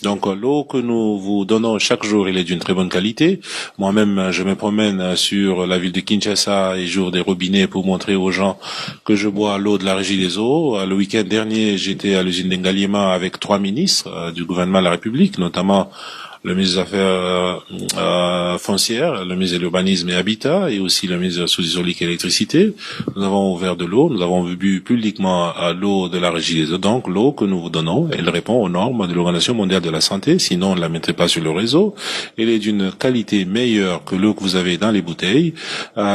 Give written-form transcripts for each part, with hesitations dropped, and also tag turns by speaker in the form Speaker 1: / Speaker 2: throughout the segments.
Speaker 1: Donc l'eau que nous vous donnons chaque jour, elle est d'une très bonne qualité. Moi-même, je me promène sur la ville de Kinshasa et j'ouvre des robinets pour montrer aux gens que je bois l'eau de la Régie des eaux. Le week-end dernier, j'étais à l'usine d'Engaliema avec 3 ministres du gouvernement de la République, notamment le ministre des Affaires foncières, le ministre de l'Urbanisme et Habitat et aussi le ministre de la Source hydraulique et électricité. Nous avons ouvert de l'eau, nous avons bu publiquement l'eau de la Régie des eaux. Donc l'eau que nous vous donnons, elle répond aux normes de l'Organisation mondiale de la santé, sinon on ne la mettrait pas sur le réseau. Elle est d'une qualité meilleure que l'eau que vous avez dans les bouteilles.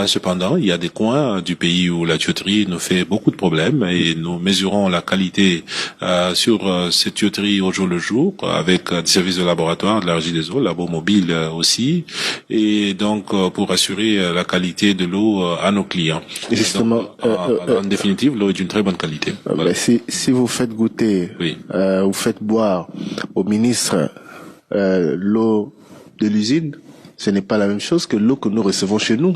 Speaker 1: Cependant, il y a des coins du pays où la tuyauterie nous fait beaucoup de problèmes et nous mesurons la qualité sur cette tuyauterie au jour le jour avec des services de laboratoire de la Régie des eaux, labo mobile aussi, et donc pour assurer la qualité de l'eau à nos clients.
Speaker 2: Justement,
Speaker 1: en définitive, l'eau est d'une très bonne qualité. Voilà.
Speaker 2: Si vous faites goûter,
Speaker 1: oui.
Speaker 2: Vous faites boire au ministre l'eau de l'usine, ce n'est pas la même chose que l'eau que nous recevons chez nous.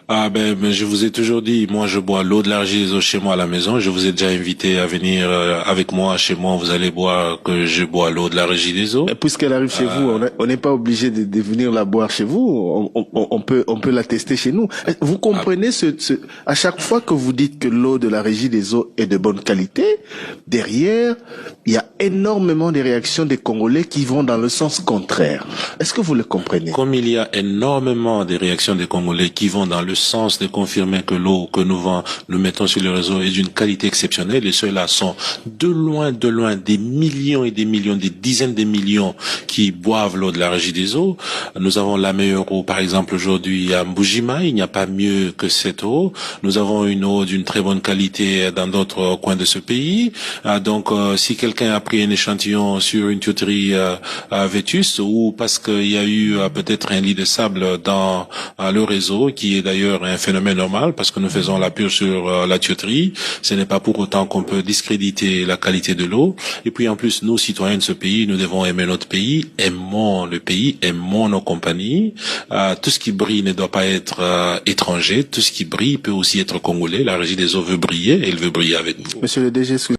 Speaker 1: Ah ben je vous ai toujours dit, moi je bois l'eau de la Régie des eaux chez moi à la maison. Je vous ai déjà invité à venir avec moi chez moi. Vous allez boire que je bois l'eau de la Régie des eaux.
Speaker 2: Puisqu'elle arrive chez vous, on n'est pas obligé de venir la boire chez vous. On peut la tester chez nous. Vous comprenez à chaque fois que vous dites que l'eau de la Régie des eaux est de bonne qualité, derrière il y a énormément de réactions des Congolais qui vont dans le sens contraire. Est-ce que vous le comprenez?
Speaker 1: Comme il y a énormément de réactions des Congolais qui vont dans le sens de confirmer que l'eau que nous mettons sur le réseau est d'une qualité exceptionnelle, et ceux-là sont de loin, des millions et des millions, des dizaines de millions qui boivent l'eau de la Régie des eaux. Nous avons la meilleure eau, par exemple, aujourd'hui à Mbujima, il n'y a pas mieux que cette eau. Nous avons une eau d'une très bonne qualité dans d'autres coins de ce pays. Donc, si quelqu'un a pris un échantillon sur une tuyauterie vétuste, ou parce qu'il y a eu peut-être un lit de sable dans le réseau, qui est d'ailleurs un phénomène normal parce que nous faisons la purge sur la tuyauterie, ce n'est pas pour autant qu'on peut discréditer la qualité de l'eau. Et puis en plus, nous, citoyens de ce pays, nous devons aimer notre pays, aimons le pays, aimons nos compagnies. Tout ce qui brille ne doit pas être étranger, tout ce qui brille peut aussi être congolais. La Régie des eaux veut briller et elle veut briller avec nous.
Speaker 2: Monsieur le DG,